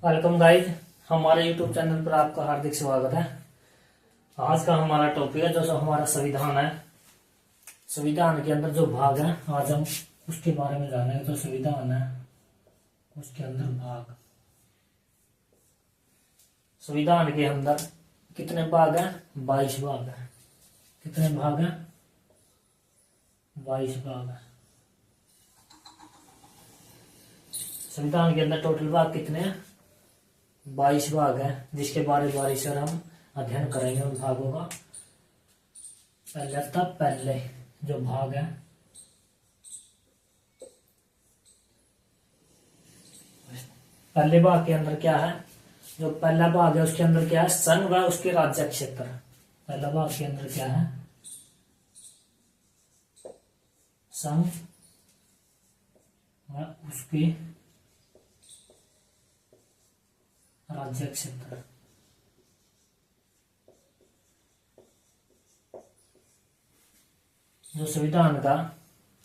Welcome guys, हमारे YouTube channel पर आपका हार्दिक स्वागत है। आज का हमारा टॉपिक है जो हमारा संविधान है। संविधान के अंदर जो भाग है आज हम उसके बारे में जानेंगे। जो संविधान है उसके अंदर भाग, संविधान के अंदर कितने भाग हैं? 22 भाग है। कितने भाग हैं? 22 भाग है। संविधान के अंदर टोटल भाग कितने हैं? 22 भाग है, जिसके बारे से हम अध्ययन करेंगे उन भागों का। पहले जो भाग है पहले भाग के अंदर क्या है? जो पहला भाग है उसके अंदर क्या है? संघ व उसके राज्य क्षेत्र। पहला भाग के अंदर क्या है? संघ व उसके राज्य क्षेत्र। जो संविधान का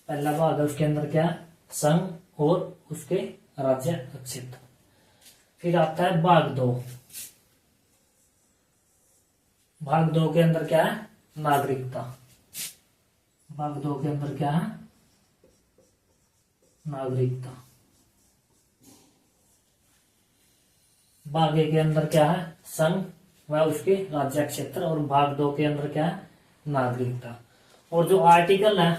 पहला भाग है उसके अंदर क्या है? संघ और उसके राज्य क्षेत्र। फिर आता है भाग 2। भाग 2 के अंदर क्या है? नागरिकता। भाग 2 के अंदर क्या है? नागरिकता। भाग 1 के अंदर क्या है? संघ व उसके राज्य क्षेत्र। और भाग 2 के अंदर क्या है? नागरिकता। और जो आर्टिकल है,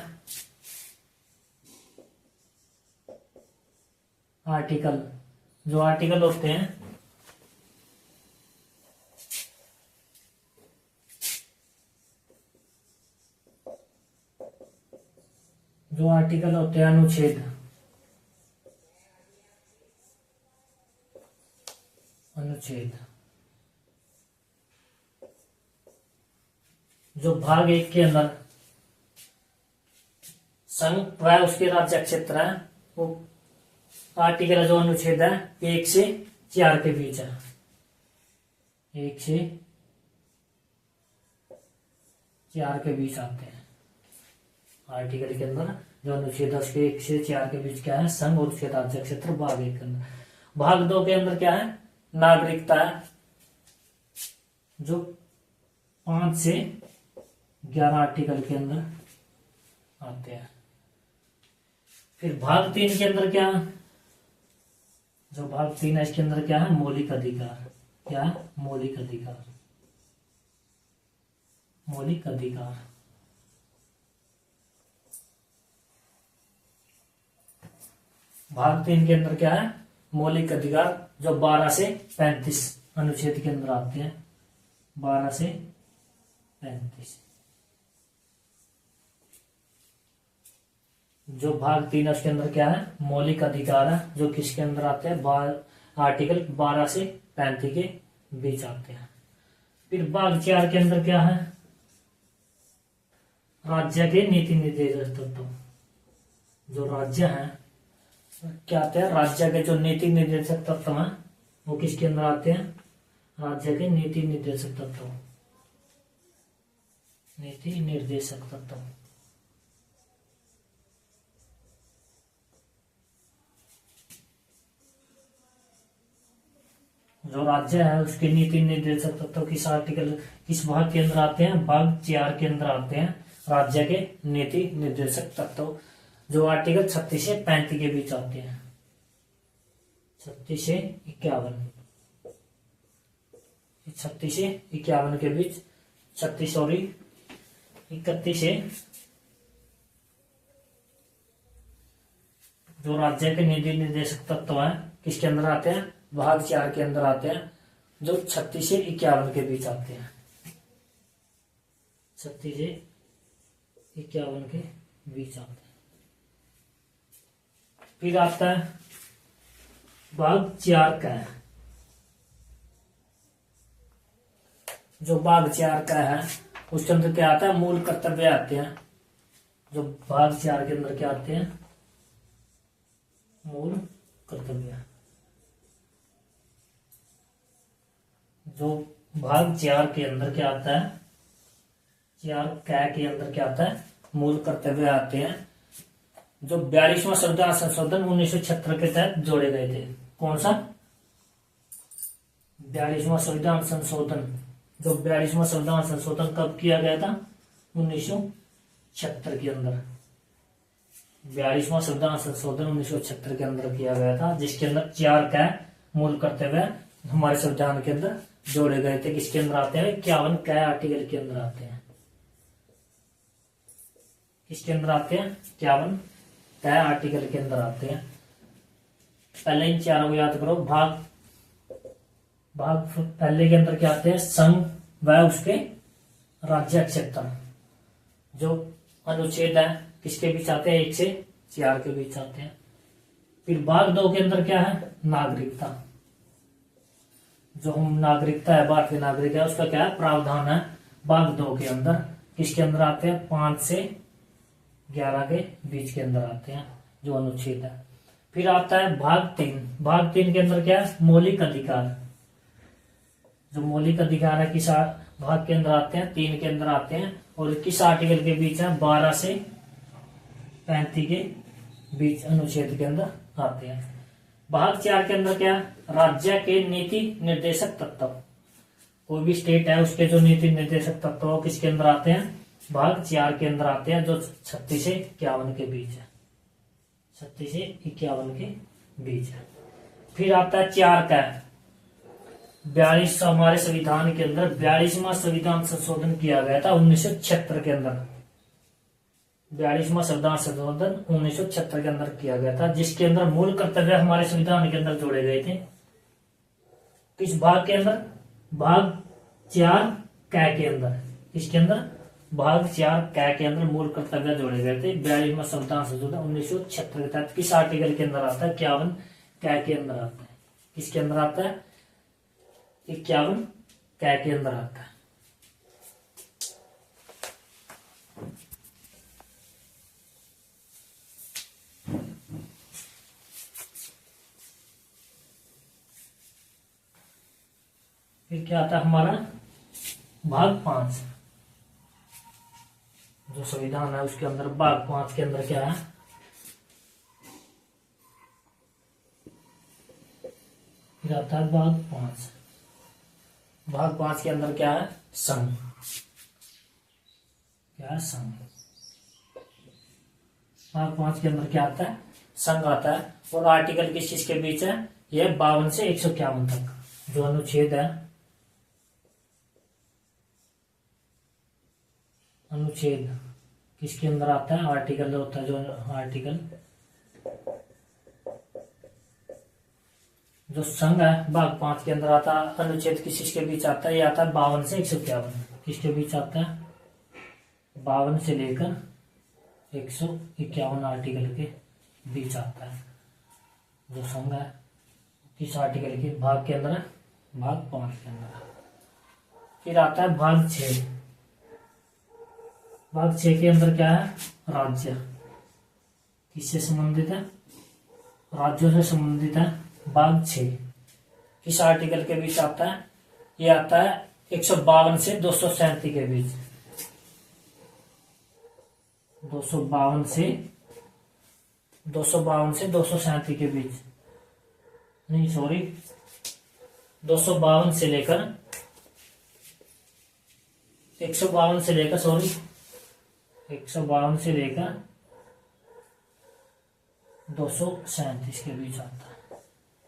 जो आर्टिकल होते हैं अनुच्छेद, जो भाग 1 के अंदर संघ व उसके राज्य क्षेत्र है, वो आर्टिकल जो अनुच्छेद है 1 से 4 के बीच है। 1 से 4 के बीच आते हैं। आर्टिकल के अंदर जो अनुच्छेद है उसके 1 से 4 के बीच क्या है? संघ और उसके राज्य क्षेत्र। भाग 1 के अंदर। भाग 2 के अंदर क्या है? नागरिकता है, जो 5 से 11 आर्टिकल के अंदर आते हैं। फिर भाग 3 के अंदर क्या है? जो भाग 3 है इसके अंदर क्या है? मौलिक अधिकार। क्या है? मौलिक अधिकार। मौलिक अधिकार। भाग 3 के अंदर क्या है? मौलिक अधिकार, जो 12 से 35 अनुच्छेद के अंदर आते हैं। 12 से 35। जो भाग 3 है उसके अंदर क्या है? मौलिक अधिकार है, जो किसके अंदर आते हैं? आर्टिकल 12 से 35 के बीच आते हैं। फिर भाग 4 के अंदर क्या है? राज्य के नीति निर्देशक तत्व। जो राज्य है क्या आते हैं? राज्य के जो नीति निर्देशक तत्व हैं वो किसके अंदर आते हैं? राज्य के नीति निर्देशक तत्व। नीति निर्देशक तत्व। जो राज्य है उसके नीति निर्देशक तत्व किस भाग के अंदर आते हैं? भाग 4 के अंदर आते हैं। राज्य के नीति निर्देशक तत्व, जो आर्टिकल 36 से 35 के बीच आते हैं। 36 से 51। 36 से 51 के बीच, 36 और 31 से जो राज्य के नीति निर्देशक तत्व है किसके अंदर आते हैं? भाग 4 के अंदर आते हैं, जो 36 से 51 के बीच आते हैं। 36 से 51 के बीच आते हैं। फिर आता है भाग 4 का है। जो भाग 4 का है उसके अंदर क्या आता है? मूल कर्तव्य आते हैं। जो भाग 4 के अंदर क्या आते हैं? मूल कर्तव्य। जो भाग 4 के अंदर क्या आता है? 4 के अंदर क्या आता है? मूल कर्तव्य आते हैं, जो 42वां संविधान संशोधन 1976 के तहत जोड़े गए थे। कौन सा? 42वां संविधान संशोधन, जो 42वां संविधान संशोधन कब किया गया था? 1976 के अंदर। 42वां संविधान संशोधन 1976 के अंदर किया गया था, जिसके अंदर 4 कै मूल करते हुए हमारे संविधान के अंदर जोड़े गए थे। किसके अंदर आते हैं? 51 कै आर्टिकल के अंदर आते हैं। किसके अंदर आते हैं? 51 कै आर्टिकल के अंदर आते हैं। पहले इन चारों को याद करो। भाग पहले के अंदर क्या आते हैं? संघ व उसके राज्य क्षेत्र। जो अनुच्छेद है किसके बीच आते हैं? 1 से 4 के बीच आते हैं। फिर भाग 2 के अंदर क्या है? नागरिकता। जो हम नागरिकता है, भारतीय नागरिक है, उसका क्या है? प्रावधान है भाग 2 के अंदर। किसके अंदर आते हैं? 5 से 11 के बीच के अंदर आते हैं, जो अनुच्छेद है। फिर आता है भाग 3। भाग 3 के अंदर क्या है? मौलिक अधिकार। जो मौलिक अधिकार है किस भाग के अंदर आते हैं? 3 के अंदर आते हैं। और किस आर्टिकल के बीच है? 12 से 35 के बीच अनुच्छेद के अंदर आते हैं। भाग 4 के अंदर क्या? राज्य के नीति निर्देशक तत्व। कोई भी स्टेट है उसके जो नीति निर्देशक तत्व वो किसके अंदर आते हैं? भाग 4 के अंदर आते हैं, जो 36 से 51 के बीच है। 36 से 51 के बीच है। फिर आता है 4 का 42। हमारे संविधान के अंदर 42वां संविधान संशोधन किया गया था 1976 के अंदर। 42वां संविधान संशोधन 1976 के अंदर किया गया था, जिसके अंदर मूल कर्तव्य हमारे संविधान के अंदर जोड़े गए थे। किस भाग के अंदर? भाग 4 कै के अंदर। इसके अंदर भाग 4 कै के अंदर मूल कर्तव्य जोड़े गए थे। 42वां संविधान संशोधन 1976 के तहत किस आर्टिकल के अंदर आता है? 51 कै के अंदर आता है। किसके अंदर आता है? 51 कै के अंदर आता है। फिर क्या आता है हमारा? भाग 5। जो संविधान है उसके अंदर भाग 5 के अंदर क्या है? फिर आता है भाग 5। भाग 5 के अंदर क्या है? संघ। क्या है? संघ। भाग 5 के अंदर क्या आता है? संघ आता है। और आर्टिकल किस चीज के बीच है? यह 52 से 151 तक जो अनुच्छेद है। अनुच्छेद किसके अंदर आता है? आर्टिकल होता है, जो आर्टिकल जो संघ है भाग 5 के अंदर आता है। अनुच्छेद किस चीज के बीच आता है? ये आता है 52 से 151। किसके बीच आता है? 52 से लेकर 151 आर्टिकल के बीच आता है। जो संघ है किस आर्टिकल के भाग के अंदर है? भाग 5 के अंदर। फिर आता है भाग 6। भाग 6 के अंदर क्या है? राज्य। किससे संबंधित है? राज्यों से संबंधित है। भाग 6 किस आर्टिकल के बीच आता है? ये आता है 152 से 237 के बीच। 252 से 237 के बीच, नहीं सॉरी, 252 से लेकर 152 से लेकर 152 से लेकर 237 के बीच आता है।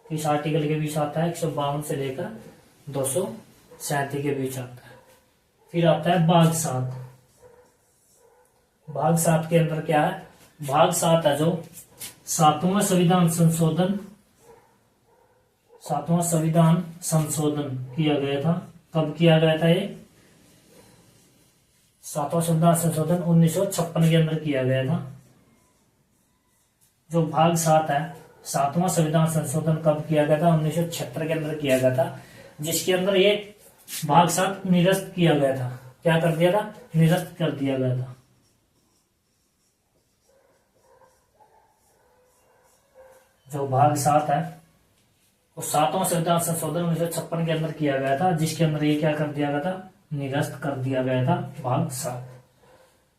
किस आर्टिकल के बीच आता है? 152 से लेकर 237 के बीच आता है। फिर आता है भाग 7। भाग 7 के अंदर क्या है? भाग 7 है जो 7वां संविधान संशोधन, 7वां संविधान संशोधन किया गया था। कब किया गया था? ये 7वां संविधान संशोधन 1956 के अंदर किया गया था। जो भाग 7 है, 7वां संविधान संशोधन कब किया गया था? 1976 के अंदर किया गया था, जिसके अंदर ये भाग 7 निरस्त किया गया था। क्या कर दिया था? निरस्त कर दिया गया था। जो भाग 7 है वो 7वां संविधान संशोधन 1956 के अंदर किया गया था, जिसके अंदर ये क्या कर दिया गया था? निरस्त कर दिया गया था, भाग 7।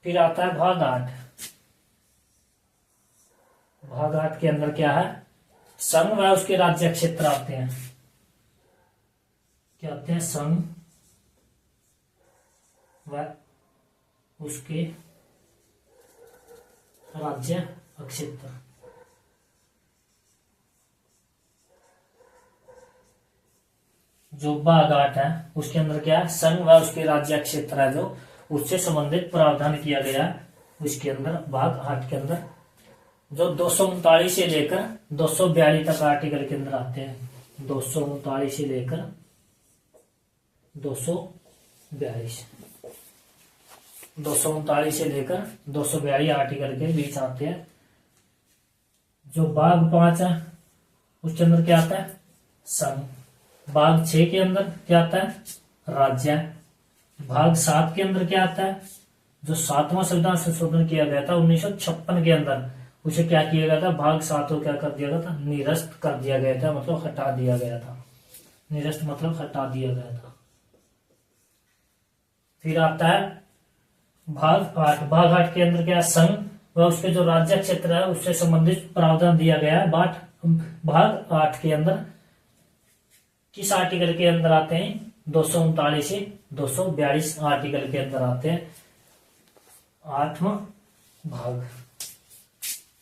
फिर आता है भाग 8। भाग 8 के अंदर क्या है? संघ व उसके राज्य क्षेत्र आते हैं। क्या आते हैं? संघ व उसके राज्य क्षेत्र। जो भाग 8 है उसके अंदर क्या है? संघ व उसके राज्य क्षेत्र है, जो उससे संबंधित प्रावधान किया गया है। उसके अंदर भाग 8 के अंदर जो 239 से लेकर 242 तक आर्टिकल के अंदर आते हैं। 239 से लेकर 242, 239 से लेकर 242 आर्टिकल के बीच आते हैं। जो भाग 5 है उसके अंदर क्या आता है? संघ। भाग 6 के अंदर क्या आता है? राज्य। भाग 7 के अंदर क्या आता है? जो 7वां संविधान संशोधन किया गया था 1956 के अंदर, उसे क्या किया गया था? भाग 7 को क्या कर दिया गया था? निरस्त कर दिया गया था, मतलब हटा दिया गया था। निरस्त मतलब हटा दिया गया था। फिर आता है भाग 8। भाग 8 के अंदर क्या? संघ व उसके जो राज्य क्षेत्र है उससे संबंधित प्रावधान दिया गया है। भाग 8 के अंदर किस आर्टिकल के अंदर आते हैं? 239 से 242 आर्टिकल के अंदर आते हैं, 8वां भाग।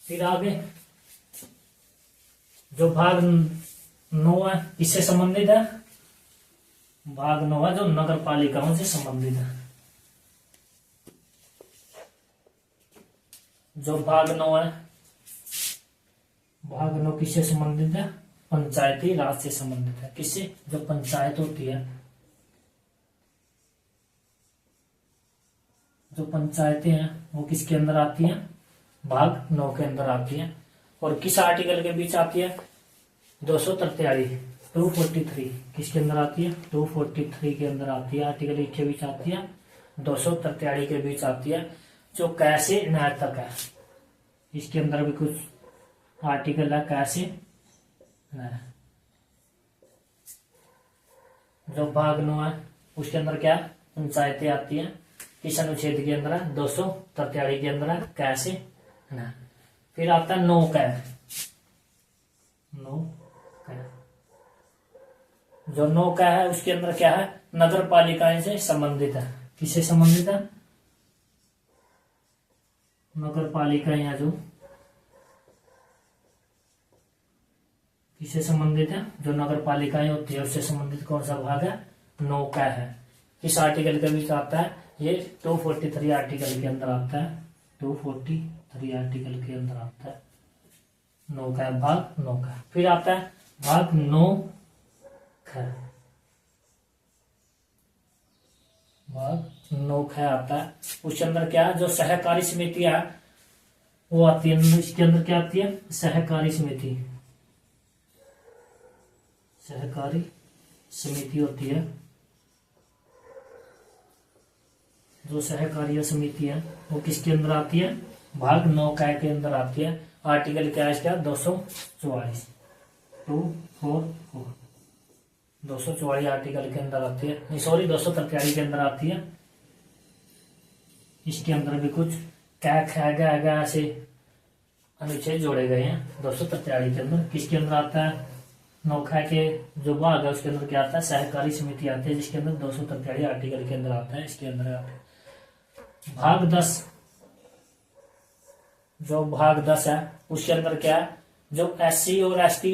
फिर आगे जो भाग 9 है किससे संबंधित है? भाग 9 है जो नगर पालिकाओं से संबंधित है। जो भाग 9 है, भाग 9 किससे संबंधित है? पंचायती राज से संबंधित है। किससे? जो पंचायत होती है, जो पंचायतें हैं वो किसके अंदर आती हैं? भाग 9 के अंदर आती हैं। और किस आर्टिकल के बीच आती है? 243, 243 किसके अंदर आती है? 243 के अंदर आती है। आर्टिकल के बीच आती है, 243 के बीच आती है। जो कैसे न्याय तक है, इसके अंदर भी कुछ आर्टिकल है कैसे न्याय। जो भाग 9 है उसके अंदर क्या? पंचायतें आती हैं। किस अनुच्छेद के अंदर है? 243 के अंदर है कैसे न्याय। फिर आता है 9 कै। 9 कै, जो 9 कै है उसके अंदर क्या है? नगर पालिकाएं से संबंधित है। किससे संबंधित है? नगर पालिकाएं हैं जो किससे संबंधित है? जो नगर पालिकाएं होती है उससे संबंधित कौन सा भाग है? 9 कै है। किस आर्टिकल के बीच आता है? ये 243 आर्टिकल के अंदर आता है। 243 आर्टिकल के अंदर आता है 9 कै, भाग 9 कै। फिर आता है भाग 9 ख। भाग 9 ख आता है। उसके अंदर क्या है? जो सहकारी समितियां वो आती है। इसके अंदर क्या आती है? सहकारी समिति। सहकारी समिति होती है। जो सहकारी समिति है वो किसके अंदर आती है? भाग 9 कै के अंदर आती है। आर्टिकल क्या है इसका? 244, 244, 244 आर्टिकल के अंदर आती है। नहीं सॉरी, 243 के अंदर आती है। इसके अंदर भी कुछ कै ख ग ऐसे अनुच्छेद जोड़े गए हैं 243 के अंदर। किसके अंदर आता है? 9 कै के जो भाग है उसके अंदर क्या आता है? सहकारी समिति आती है, जिसके अंदर 243 आर्टिकल के अंदर आता है। इसके अंदर आता है भाग 10। जो भाग 10 है उसके अंदर क्या है? जो SC और ST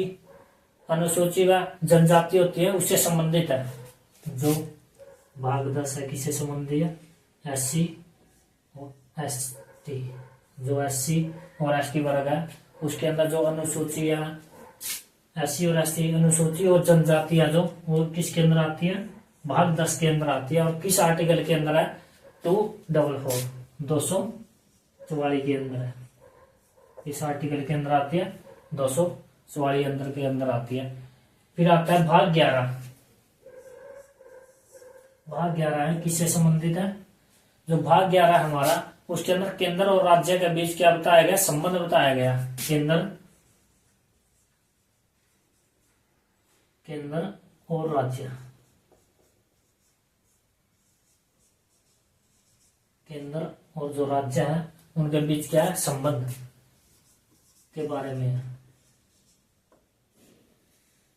अनुसूची व जनजाति होती है उससे संबंधित है। जो भाग 10 है किससे संबंधित है? SC और ST। जो SC और ST वर्ग है उसके अंदर जो अनुसूची है, SC और ST अनुसूची और जनजाति है जो वो किसके अंदर आती है? भाग 10 के अंदर आती है। और किस आर्टिकल के अंदर है? 244, 244 के अंदर है। इस आर्टिकल के अंदर आती है 244 अंदर के अंदर आती है। फिर आता है भाग 11। भाग 11 है किससे संबंधित है? जो भाग 11 है हमारा उसके अंदर केंद्र और राज्य के बीच क्या बताया गया? संबंध बताया गया। केंद्र और राज्य, केंद्र और जो राज्य है उनके बीच क्या है? संबंध के बारे में है।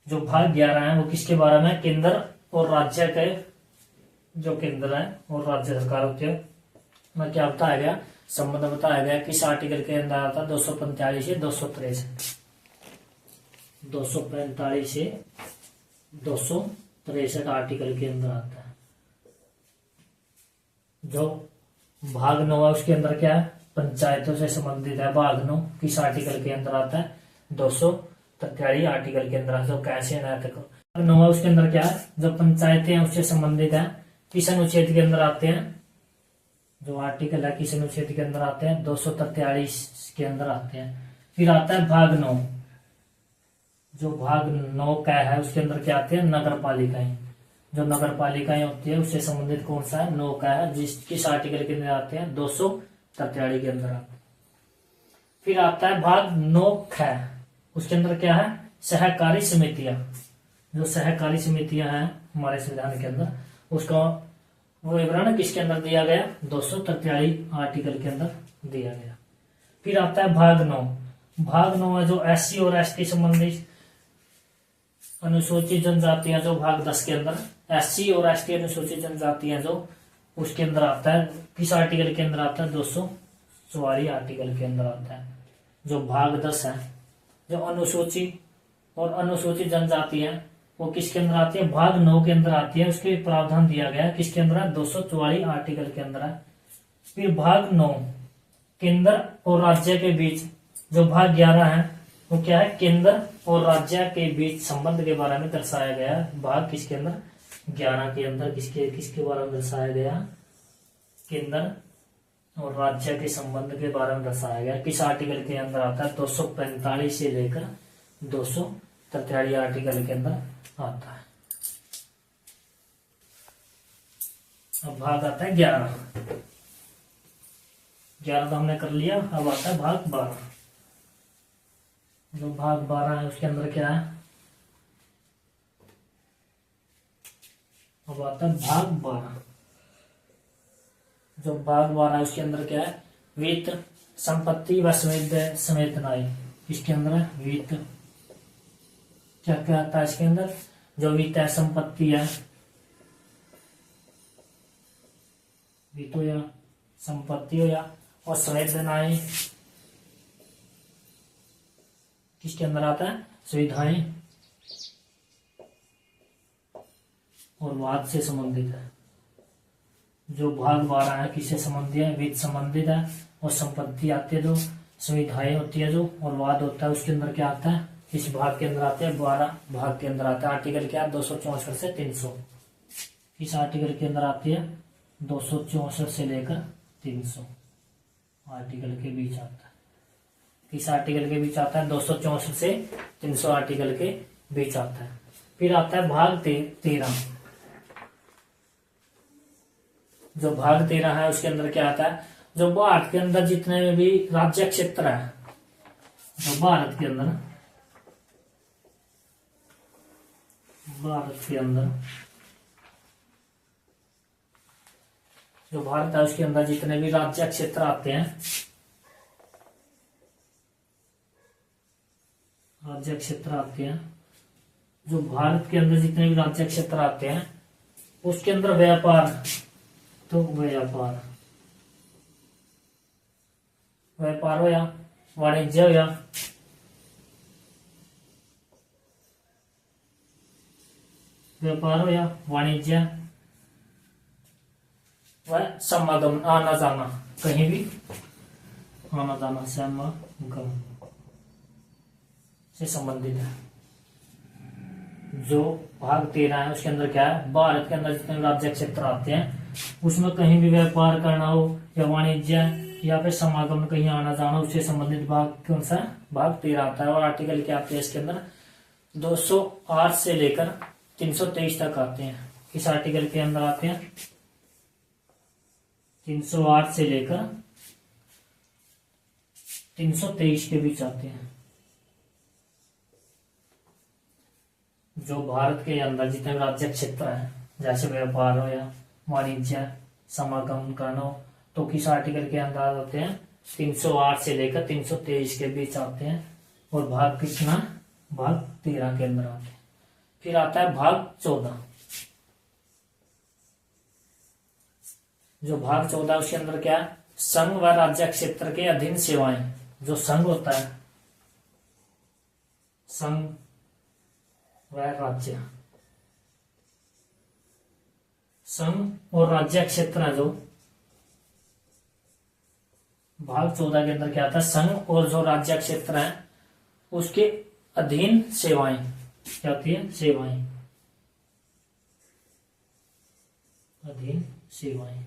जो भाग 11 है वो किसके बारे में? केंद्र और राज्य के जो केंद्र है और राज्य सरकार होती है में क्या बताया गया, संबंध बताया गया किस आर्टिकल के अंदर आता है, 245 से 263, 245 से 263 आर्टिकल के अंदर आता है। जो भाग 9 है उसके अंदर क्या है, पंचायतों से संबंधित है। भाग 9 किस आर्टिकल के अंदर आता है, 243 आर्टिकल के अंदर। जो कैसे नैतिक भाग 9 है उसके अंदर क्या है, जो पंचायतें हैं उससे संबंधित है, किस अनुच्छेद के अंदर आते हैं, जो आर्टिकल है किस अनुच्छेद के अंदर आते हैं, 243 के अंदर आते हैं। फिर आता है भाग 9, जो भाग 9 का है उसके अंदर क्या आते हैं, नगर पालिकाएं। जो नगर पालिकाएं होती है उससे संबंधित कौन सा है, 9 का है, जिस किस आर्टिकल के अंदर आते हैं, 243 के अंदर आते हैं। फिर आता है भाग 9 ख, उसके अंदर क्या है, सहकारी समितियां। जो सहकारी समितियां हैं हमारे संविधान के अंदर, उसका वो विवरण किसके अंदर दिया गया, 243 आर्टिकल के अंदर दिया गया। फिर आता है भाग 9, भाग 9 है जो SC और ST संबंधित अनुसूचित जनजातियां, जो भाग 10 के अंदर SC और ST अनुसूचित जनजातियां जो उसके अंदर आता है, किस आर्टिकल के अंदर आता है, 244 आर्टिकल के अंदर आता है। जो भाग 10 है, जो अनुसूचित और अनुसूचित जनजातियां वो किसके अंदर आती है, भाग 9 के अंदर आती है। उसके प्रावधान दिया गया है किसके अंदर है, 244 आर्टिकल के अंदर है। फिर भाग 9 केंद्र और राज्य के बीच, जो भाग 11 है वो क्या है, केंद्र और राज्य के बीच संबंध के बारे में दर्शाया गया है। भाग किसके अंदर, 11 के अंदर किसके किसके बारे में दर्शाया गया, केंद्र और राज्य के संबंध के बारे में दर्शाया गया। किस आर्टिकल के अंदर आता है, 245 से लेकर 243 आर्टिकल के अंदर आता है। अब भाग आता है 11, 11 तो हमने कर लिया। अब आता है भाग 12, जो भाग 12 है उसके अंदर क्या है, अब आता है भाग 12। जो भाग 12 है उसके अंदर क्या है, वित्त, संपत्ति व संवेदनाएं। इसके अंदर है वित्त, क्या क्या आता है इसके अंदर, जो वित्त है, संपत्ति है, वित्त हो या संपत्ति हो या, और संवेदनाएं किसके अंदर आता है, सुविधाएं और वाद से संबंधित है। जो भाग 12 है किससे संबंधित है, वित्त संबंधित है, और संपत्ति आती है, जो सुविधाएं होती है, जो और वाद होता है उसके अंदर क्या आता है, इस भाग के अंदर आते हैं। 12 भाग के अंदर आता है। आर्टिकल क्या है, 264 से 300। इस आर्टिकल के अंदर आती है 264 से लेकर 300 आर्टिकल के बीच आता है। किस आर्टिकल के बीच आता है, 264 से 300 आर्टिकल के बीच आता है। फिर आता है भाग 13। जो भाग 13 है उसके अंदर क्या आता है, जो भारत के अंदर जितने भी राज्य क्षेत्र है, जो भारत के अंदर जो भारत है उसके अंदर जितने भी राज्य क्षेत्र आते हैं, राज्य क्षेत्र आते हैं, जो भारत के अंदर जितने भी राज्य क्षेत्र आते हैं उसके अंदर व्यापार, तो व्यापार हो या वाणिज्य हो या वाणिज्य वह समागम, आना जाना, कहीं भी आना जाना, समागम से संबंधित है। जो भाग 13 है उसके अंदर क्या है, भारत के अंदर जितने राज्य क्षेत्र आते हैं उसमें कहीं भी व्यापार करना हो या वाणिज्य या फिर समागम, कहीं आना जाना, उससे संबंधित भाग कौन सा है, भाग 13 आता है। और आर्टिकल क्या आते हैं इसके अंदर, 208 से लेकर 323 तक आते हैं। किस आर्टिकल के अंदर आते हैं, 308 से लेकर 323 के बीच आते हैं। जो भारत के अंदर जितने राज्य क्षेत्र हैं, जैसे व्यापार हो या वाणिज्य, समागम करना हो, तो किस आर्टिकल के अंदर आते हैं, 308 से लेकर 323 के बीच आते हैं। और भाग कितना, भाग 13 के अंदर आते हैं। फिर आता है भाग 14। जो भाग 14 उसके अंदर क्या है, संघ व राज्य क्षेत्र के अधीन सेवाएं। जो संघ होता है, संघ व राज्य, संघ और राज्य क्षेत्र है जो भाग 14 के अंदर क्या आता है, संघ और जो राज्य क्षेत्र है उसके अधीन सेवाएं क्या होती है, सेवाएं, अधीन सेवाएं।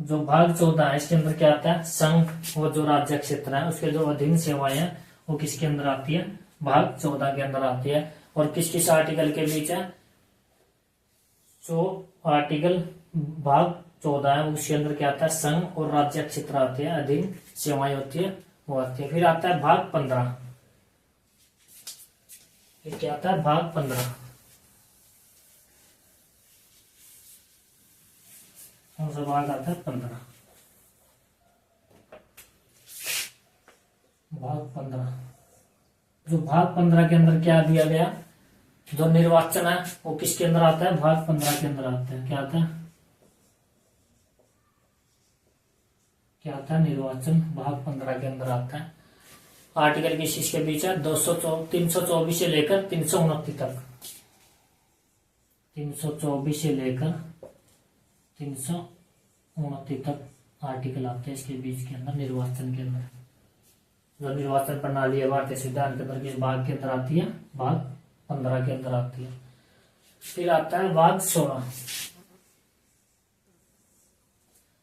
जो भाग 14 है इसके अंदर क्या आता है, संघ और जो राज्य क्षेत्र है उसके जो अधीन सेवाएं हैं वो किसके अंदर आती है, भाग 14 के अंदर आती है। और किस किस आर्टिकल के बीच है, जो आर्टिकल भाग 14 है उसके अंदर क्या आता है, संघ और राज्य क्षेत्र आते हैं, अधीन सेवाएं होती है वो आती है। फिर आता है भाग 15, ये क्या आता है, भाग 15। कौन सा भाग आता है, 15, भाग 15। जो भाग 15 के अंदर क्या दिया गया, जो निर्वाचन है वो किसके अंदर आता है, भाग 15 के अंदर आता है। क्या आता है, क्या आता है, निर्वाचन भाग 15 के अंदर आता है। आर्टिकल किस चीज के बीच है, 324 से लेकर 329 तक, 324 से लेकर 329 तक आर्टिकल आते हैं इसके बीच के अंदर, निर्वाचन के अंदर। जो निर्वाचन प्रणाली है भारतीय संविधान के अंदर किस भाग के अंदर आती है, भाग 15 के अंदर आती है। फिर आता है भाग 16,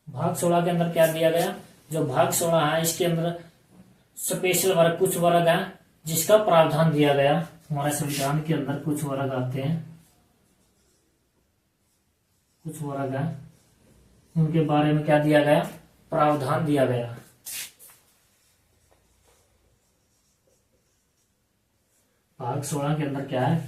भाग 16 के अंदर क्या दिया गया, जो भाग 16 है इसके अंदर स्पेशल वर्ग, कुछ वर्ग है जिसका प्रावधान दिया गया। हमारे संविधान के अंदर कुछ वर्ग आते हैं, कुछ वर्ग है उनके बारे में क्या दिया गया, प्रावधान दिया गया। भाग 16 के अंदर क्या है,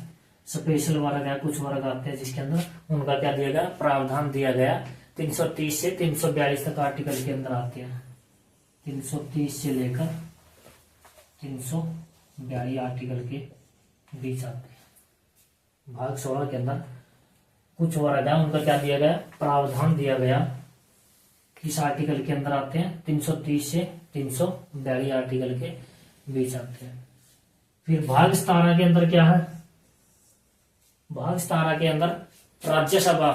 स्पेशल वर्ग है, कुछ वर्ग आते हैं जिसके अंदर उनका क्या दिया गया, प्रावधान दिया गया। 330 से 342 तक आर्टिकल के अंदर आते हैं, 330 से लेकर 342 आर्टिकल के बीच आते हैं। भाग 16 के अंदर कुछ वर्ग है उनका क्या दिया गया, प्रावधान दिया गया। किस आर्टिकल के अंदर आते हैं, 330 से 342 आर्टिकल के बीच आते हैं। फिर भाग 17 के अंदर क्या है, भाग 17 के अंदर राज्यसभा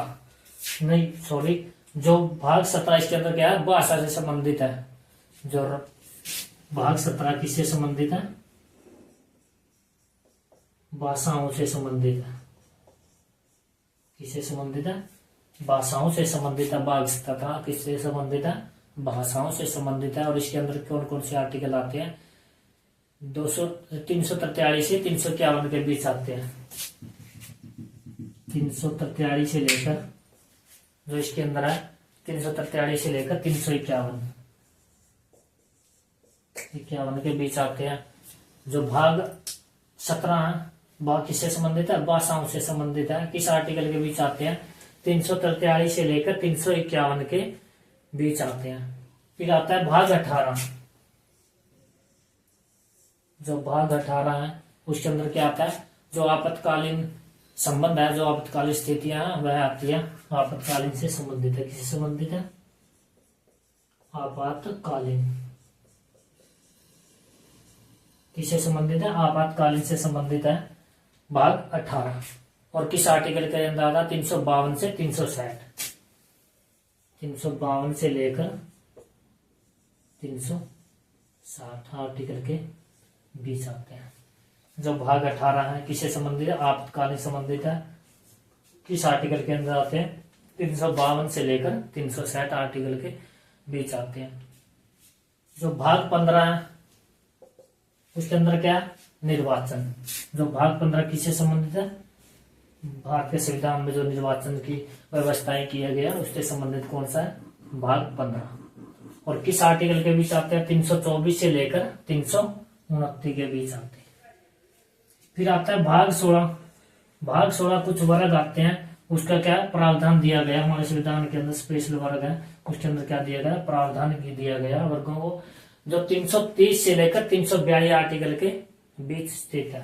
नहीं सॉरी जो भाग 17 इसके अंदर क्या है, भाषा से संबंधित है। जो भाग 17 किससे संबंधित है, भाषाओं से संबंधित है। किससे संबंधित है, भाषाओं से संबंधित है। भाग 17 किससे संबंधित है, भाषाओं से संबंधित है। और इसके अंदर कौन कौन से आर्टिकल आते हैं, 343 से 351 के बीच आते हैं। 343 से लेकर जो इसके अंदर है 343 से लेकर 351 के बीच आते हैं। जो भाग 17 है भाग किससे संबंधित है, भाषाओं से संबंधित है। किस आर्टिकल के बीच आते हैं, 343 से लेकर 351 के बीच आते हैं। फिर आता है भाग 18, जो भाग 18 है उसके अंदर क्या आता है, जो आपातकालीन संबंध है, जो आपातकालीन स्थितियां हैं वह आती है, आपातकालीन से संबंधित है। किससे संबंधित है, आपातकालीन। किससे संबंधित है, आपातकालीन से संबंधित है भाग 18। और किस आर्टिकल के अंदर आता है, 352 से 360, 352 से लेकर 360 आर्टिकल के बीच आते हैं। जो भाग 18 है किससे संबंधित है, आपातकालीन संबंधित है। किस आर्टिकल के अंदर आते हैं, 352 से लेकर 360 आर्टिकल के बीच आते हैं। जो भाग 15 है उसके अंदर क्या है, निर्वाचन। जो भाग 15 किससे संबंधित है, भारतीय संविधान में जो निर्वाचन की व्यवस्थाएं किया गया उससे संबंधित कौन सा है, भाग 15। और किस आर्टिकल के बीच आते हैं, 324 से लेकर 329 के बीच आते हैं। फिर आता है भाग 16, भाग 16 कुछ वर्ग आते हैं उसका क्या प्रावधान दिया गया। हमारे संविधान के अंदर स्पेशल वर्ग है उसके अंदर क्या दिया गया, प्रावधान दिया गया वर्गों को, जो 330 से लेकर 342 आर्टिकल के बीच स्थित है।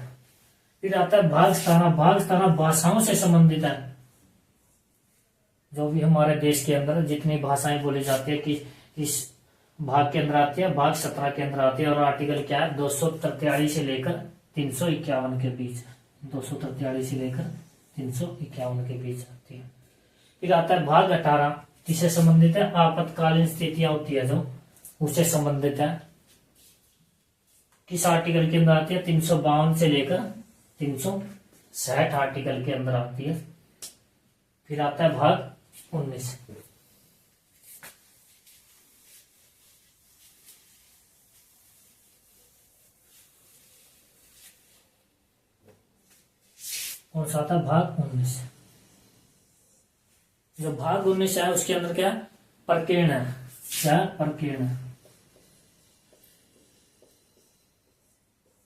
फिर आता है भाग 17। भाग 17 भाषाओं से संबंधित है। जो भी हमारे देश के अंदर जितनी भाषाएं बोली जाती है कि इस भाग के अंदर आती है, भाग 17 के अंदर आती है। और आर्टिकल क्या है, 243 से लेकर 351 के बीच, 243 से लेकर 351 के बीच आती है। फिर आता है भाग 18, किससे संबंधित है, आपातकालीन स्थितियां होती है जो, उससे संबंधित है। किस आर्टिकल के अंदर आती है, 352 से लेकर 360 आर्टिकल के अंदर आती है। फिर आता है भाग 19। कौन सा आता है, भाग 19। जो भाग 19 है उसके अंदर क्या है, प्रकीर्ण है। क्या प्रकीर्ण,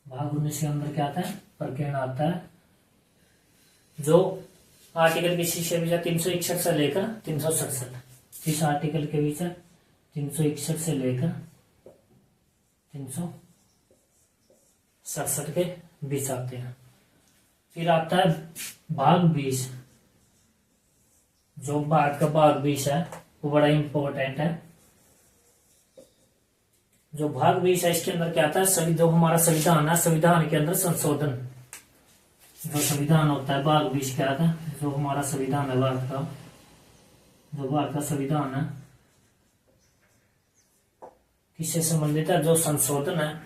भाग 19 के अंदर क्या आता है, प्रकीर्ण आता है। जो आर्टिकल किसी से भी 361 से लेकर 367, इस आर्टिकल के बीच 361 से लेकर 367 के बीच आते हैं। फिर आता है भाग 20। जो भाग का भाग 20 है वो बड़ा इंपॉर्टेंट है। जो भाग 20 है इसके अंदर क्या आता है, जो हमारा संविधान है, संविधान के अंदर संशोधन, जो संविधान होता है, भाग 20 क्या आता है, जो हमारा संविधान है भारत का, जो भारत का संविधान है किससे संबंधित है, जो संशोधन है।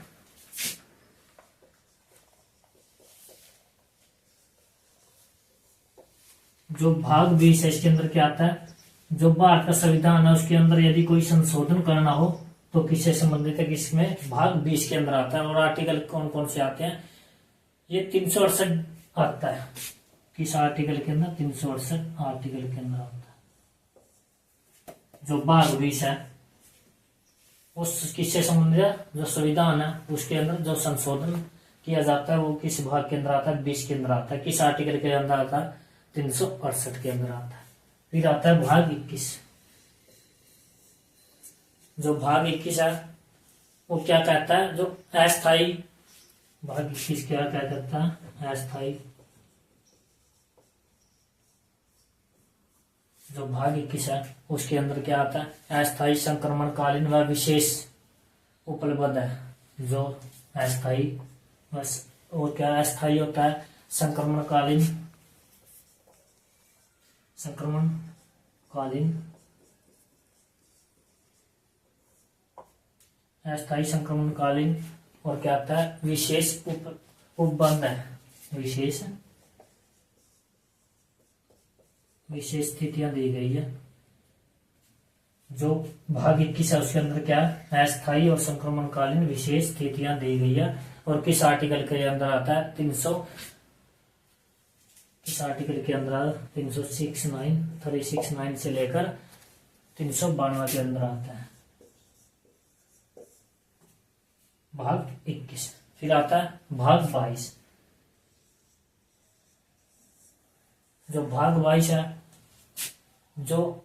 जो भाग 20 है इसके अंदर क्या आता है, जो भारत का संविधान है उसके अंदर यदि कोई संशोधन करना हो तो किससे संबंधित है, किसमें, भाग 20 के अंदर आता है। और आर्टिकल कौन कौन से आते हैं, ये 368 आता है। किस आर्टिकल के अंदर, 368 आर्टिकल के अंदर आता है। जो भाग 20 है उस किससे संबंधित है, जो संविधान है उसके अंदर जो संशोधन किया जाता है वो किस भाग के अंदर आता है, 20 के अंदर आता है। किस आर्टिकल के अंदर आता है, 368 के अंदर आता है। फिर आता है भाग 21। जो भाग 21 है वो क्या कहता है, जो अस्थायी, भाग 21 क्या कहता है, अस्थायी। जो भाग 21 है उसके अंदर क्या आता है, अस्थायी, संक्रमणकालीन व विशेष उपलब्ध है। जो अस्थायी, बस और क्या अस्थायी होता है, संक्रमणकालीन, संक्रमणकालीन, अस्थायी, संक्रमणकालीन, और क्या आता है, विशेष उपबंध है। विशेष स्थितियां दी गई है। जो भाग 21 है उसके अंदर क्या है, अस्थायी और संक्रमणकालीन विशेष स्थितियां दी गई है। और किस आर्टिकल के अंदर आता है, 300, इस आर्टिकल के अंदर 369 से लेकर 392 के अंदर आता है भाग 21। फिर आता है भाग 22। जो भाग 22 है, जो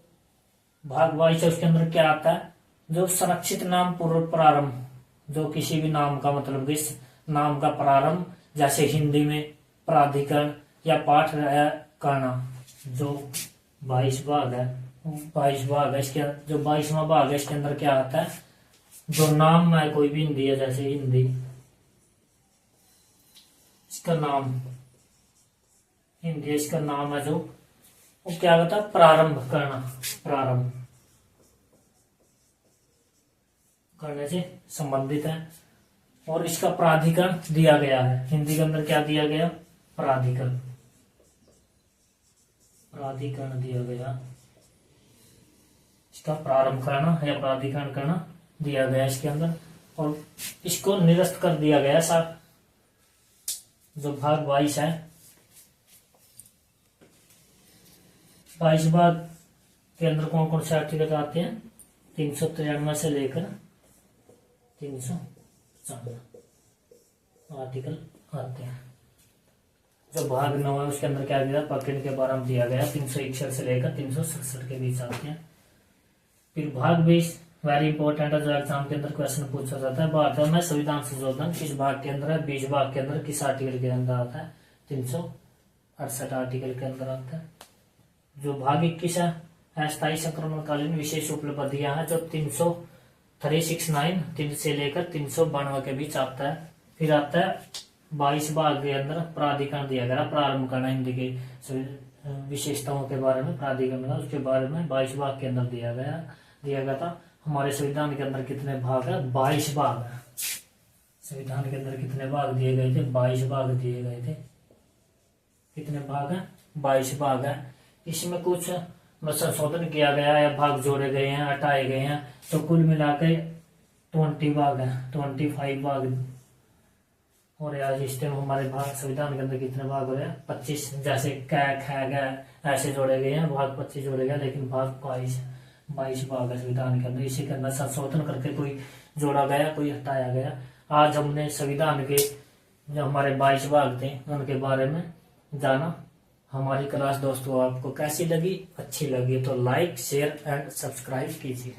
भाग 22 है उसके अंदर क्या आता है, जो संरक्षित नाम पूर्व प्रारंभ, जो किसी भी नाम का मतलब इस नाम का प्रारंभ, जैसे हिंदी में प्राधिकरण या पाठ करना। जो 22 भाग है, 22 भाग है इसके, जो 22वां भाग है इसके अंदर क्या आता है, जो नाम है कोई भी हिंदी है, जैसे हिंदी, इसका नाम हिंदी है, इसका नाम है जो, वो क्या होता है, प्रारंभ करना, प्रारंभ करने से संबंधित है। और इसका प्राधिकरण दिया गया है, हिंदी के अंदर क्या दिया गया, प्राधिकरण, प्राधिकरण दिया गया। इसका प्रारंभ करना या प्राधिकरण करना दिया गया इसके अंदर, और इसको निरस्त कर दिया गया साहब। जो भाग 22 है, 22 भाग के अंदर कौन कौन से आर्टिकल आते हैं, 393 से लेकर 354 आर्टिकल आते हैं। जो भाग 9 है उसके अंदर क्या दिया, प्रकीर्ण के बारे में दिया गया, 361 से लेकर 367 के बीच आते हैं। फिर भाग 20 वेरी इंपॉर्टेंट है, जो एग्जाम के अंदर क्वेश्चन पूछा जाता है। भारत में संविधान संशोधन किस भाग के अंदर है, 20 भाग के अंदर किस आर्टिकल के अंदर आता है, 368 आर्टिकल के अंदर आता है। जो भाग 21 है, अस्थायी संक्रमणकालीन विशेष उपलब्धियां है, जो 369 से लेकर 392 के बीच आता है। फिर आता है 22 भाग के अंदर प्राधिकरण दिया गया, प्रारंभ करना हिंदी के विशेषताओं के बारे में, प्राधिकरण उसके बारे में 22 भाग के अंदर दिया गया था। हमारे संविधान के अंदर कितने भाग है? 22 भाग है। संविधान के अंदर कितने भाग दिए गए थे? 22 भाग दिए गए थे। कितने भाग है? 22 भाग है। इसमें कुछ संशोधन किया गया है, भाग जोड़े गए हैं, हटाए गए हैं, तो कुल मिलाकर 20 भाग है, 25 भाग। और आज इस टाइम हमारे भारत संविधान के अंदर कितने भाग हो रहे हैं? 25। जैसे ऐसे जोड़े गए हैं, भाग 25 जोड़े गए, लेकिन भाग 22 भाग है संविधान के अंदर। इसी के अंदर संशोधन करके कोई जोड़ा गया, कोई हटाया गया। आज हमने संविधान के जो हमारे 22 भाग थे उनके बारे में जाना। हमारी क्लास दोस्तों आपको कैसी लगी? अच्छी लगी तो लाइक, शेयर एंड सब्सक्राइब कीजिए।